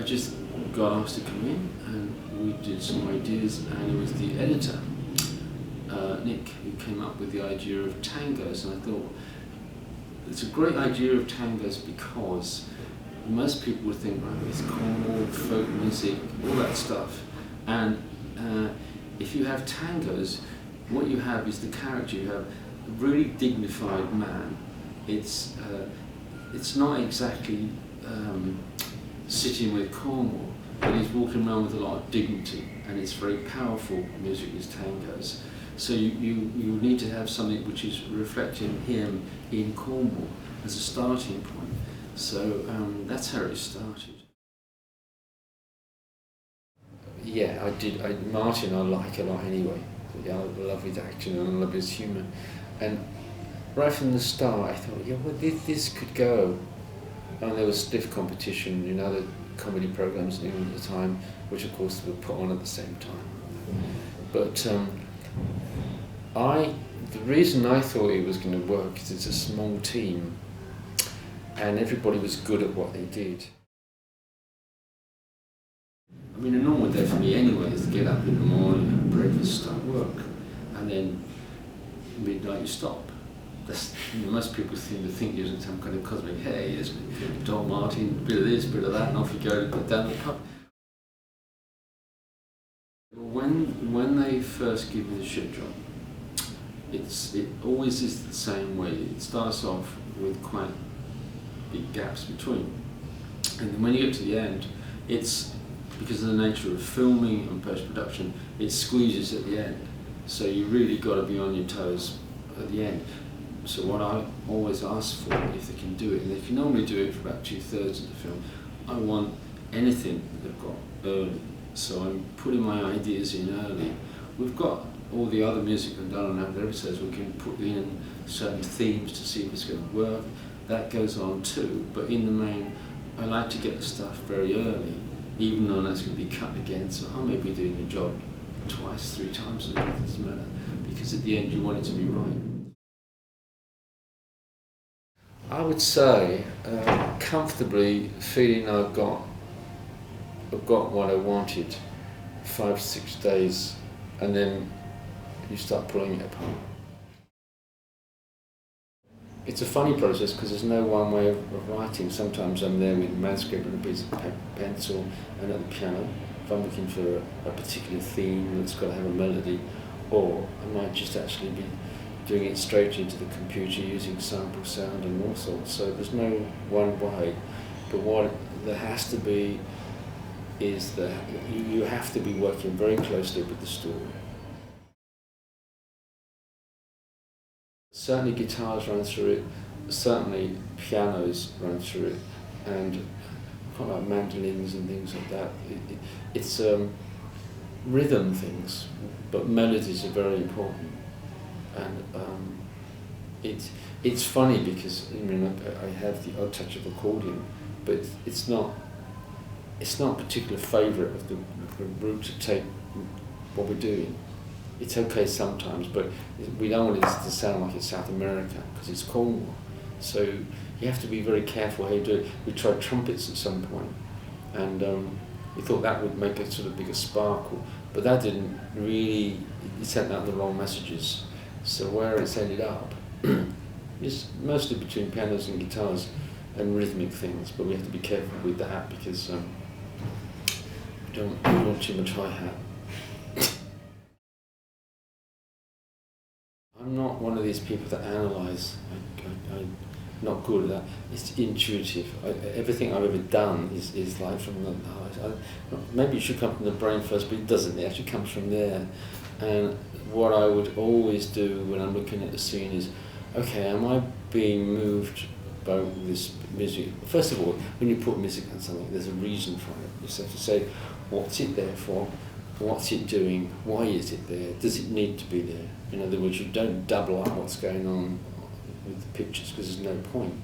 just got asked to come in, and we did some ideas, and it was the editor, Nick, who came up with the idea of tangos, and I thought, it's a great idea of tangos because most people would think, right, it's Cornwall, folk music, all that stuff, and if you have tangos, what you have is the character. You have a really dignified man. It's not exactly sitting with Cornwall, but he's walking around with a lot of dignity, and it's very powerful music, these tangos. So you need to have something which is reflecting him in Cornwall as a starting point. So that's how it started. Yeah, Martin I like a lot anyway. Yeah, I love his acting and I love his humour. And right from the start I thought, yeah, well, this could go. And there was stiff competition in other comedy programmes in England at the time, which of course were put on at the same time. But the reason I thought it was going to work is it's a small team and everybody was good at what they did. I mean, a normal day for me anyway is to get up in the morning, have breakfast, start work, and then midnight you stop. Most people seem to think you're in some kind of cosmic, hey, there's Don Martin, bit of this, bit of that, and off you go down the pub. When they first give you the shit job, it always is the same way. It starts off with quite big gaps between, and then when you get to the end, it's because of the nature of filming and post-production, it squeezes at the end. So you really got to be on your toes at the end. So what I always ask for, if they can do it, and they can normally do it for about 2/3 of the film, I want anything they've got early. So I'm putting my ideas in early. We've got all the other music we've done on other episodes, we can put in certain themes to see if it's going to work. That goes on too, but in the main, I like to get the stuff very early, even though that's going to be cut again, so I may be doing the job twice, 3 times, it doesn't matter, because at the end you want it to be right. I would say comfortably feeling I've got what I wanted, 5 to 6 days, and then you start pulling it apart. It's a funny process because there's no one way of writing. Sometimes I'm there with a manuscript and a piece of pencil and at the piano if I'm looking for a particular theme that's got to have a melody, or I might just actually be doing it straight into the computer using sample sound and all sorts. So there's no one way, but what there has to be is that you have to be working very closely with the story. Certainly guitars run through it, certainly pianos run through it, and quite like mandolins and things like that. It's rhythm things, but melodies are very important. And it's funny because I have the odd touch of accordion, but it's not a particular favourite of the route to take what we're doing. It's okay sometimes, but we don't want it to sound like it's South America because it's Cornwall. So you have to be very careful how you do it. We tried trumpets at some point, and we thought that would make a sort of bigger sparkle, but that didn't really. It sent out the wrong messages. So where it's ended up is mostly between pianos and guitars and rhythmic things, but we have to be careful with that because we don't want too much hi-hat. I'm not one of these people that analyse. I'm not good at that. It's intuitive. Everything I've ever done is like from the heart. Maybe it should come from the brain first, but it doesn't. It actually comes from there. And what I would always do when I'm looking at the scene is, okay, am I being moved by this music? First of all, when you put music on something, there's a reason for it. You just have to say, what's it there for? What's it doing? Why is it there? Does it need to be there? In other words, you don't double up what's going on with the pictures because there's no point.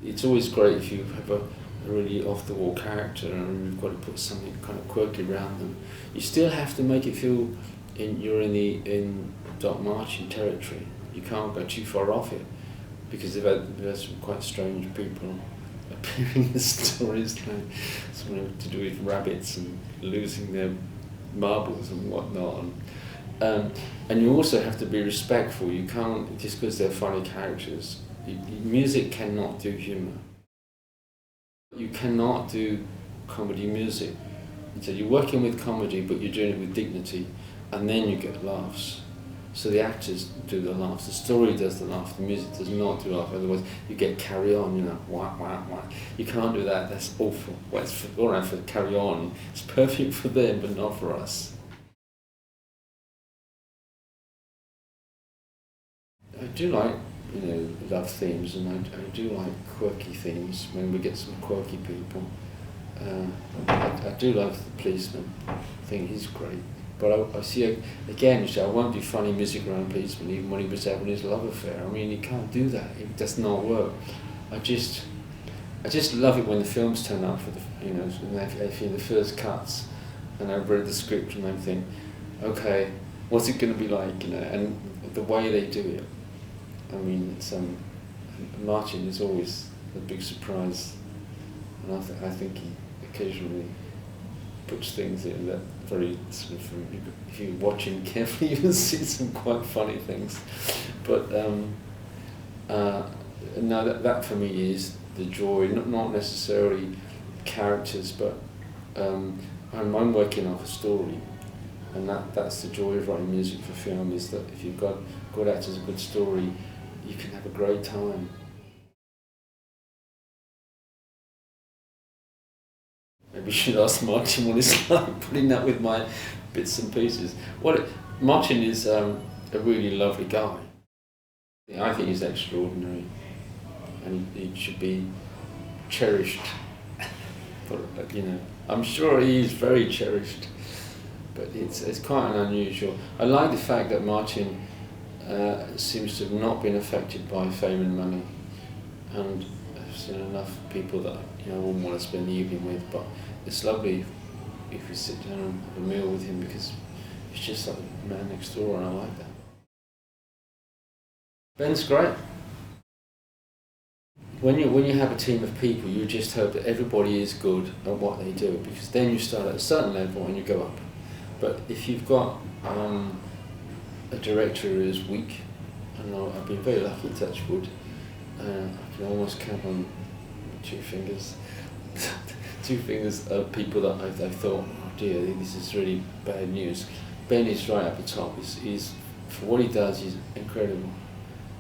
It's always great if you have a really off-the-wall character and you've got to put something kind of quirky around them. You still have to make it feel you're in Doc Martin territory. You can't go too far off it because they've had some quite strange people appearing in stories like something to do with rabbits and losing their marbles and whatnot. And you also have to be respectful. You can't, just because they're funny characters, music cannot do humour. You cannot do comedy music. So you're working with comedy, but you're doing it with dignity, and then you get laughs. So the actors do the laughs, the story does the laugh, the music does not do the laugh, otherwise you get carry on, you know, wah, wah, wah. You can't do that, that's awful. Well, it's all right for carry on, it's perfect for them, but not for us. I do like, you know, love themes, and I do like quirky themes when we get some quirky people. I do like the policeman. I think he's great. But I see, again, I won't do funny music around policeman, even when he was having his love affair. I mean, you can't do that. It does not work. I just love it when the films turn up for the, you know, after the first cuts, and I've read the script and I think, okay, what's it going to be like, you know, and the way they do it. I mean, it's Martin is always a big surprise, and I think he occasionally puts things in that very sort of, if you watch him carefully, you will see some quite funny things. But no, that for me is the joy, not necessarily characters, but I'm working off a story, and that's the joy of writing music for film, is that if you've got good actors, a good story, you can have a great time. Maybe you should ask Martin what it's like putting that with my bits and pieces. Martin is a really lovely guy. I think he's extraordinary, and he should be cherished. But you know, I'm sure he is very cherished. But it's quite an unusual. I like the fact that Martin seems to have not been affected by fame and money, and I've seen enough people that, you know, I wouldn't want to spend the evening with, but it's lovely if you sit down and have a meal with him, because he's just like a man next door, and I like that. Ben's great. When you have a team of people, you just hope that everybody is good at what they do, because then you start at a certain level and you go up. But if you've got a director who is weak, and I've been very lucky, touch wood, I can almost count on 2 fingers. 2 fingers of people that I thought, oh dear, this is really bad news. Ben is right at the top. He's for what he does, he's incredible,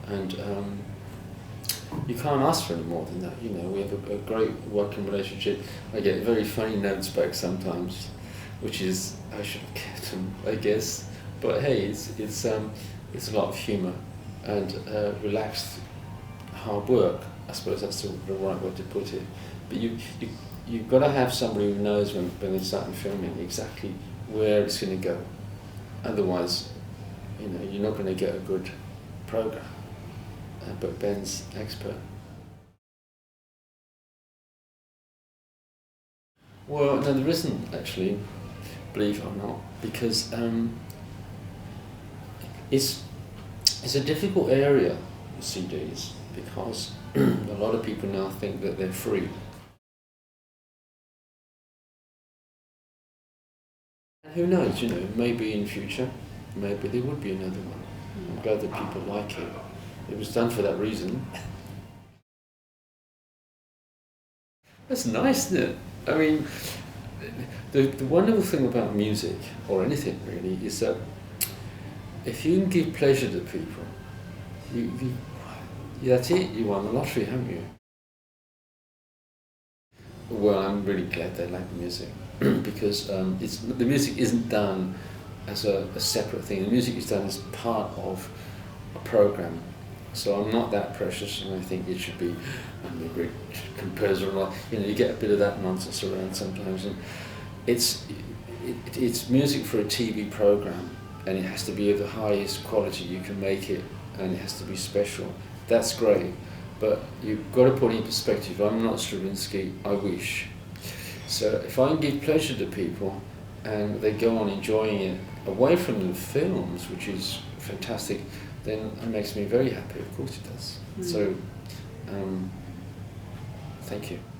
and you can't ask for any more than that. You know, we have a great working relationship. I get very funny notes back sometimes, which is, I should have kept them, I guess. But hey, it's a lot of humour and relaxed hard work. I suppose that's the right way to put it. But you've got to have somebody who knows when they start filming exactly where it's going to go. Otherwise, you know, you're not going to get a good program. But Ben's expert. Well, no, there isn't actually, believe it or not, because it's a difficult area, CDs, because a lot of people now think that they're free. Who knows, you know, maybe in future, maybe there would be another one. I'm glad that people like it. It was done for that reason. That's nice, isn't it? I mean, the wonderful thing about music, or anything really, is that if you can give pleasure to people, that's it, you won the lottery, haven't you? Well, I'm really glad they like the music, because the music isn't done as a separate thing. The music is done as part of a program. So I'm not that precious, and I think it should be, I'm a great composer, or, you know, you get a bit of that nonsense around sometimes, and it's music for a TV program, and it has to be of the highest quality you can make it, and it has to be special. That's great, but you've got to put it in perspective. I'm not Stravinsky, I wish. So if I can give pleasure to people, and they go on enjoying it away from the films, which is fantastic, then it makes me very happy. Of course it does. So Thank you.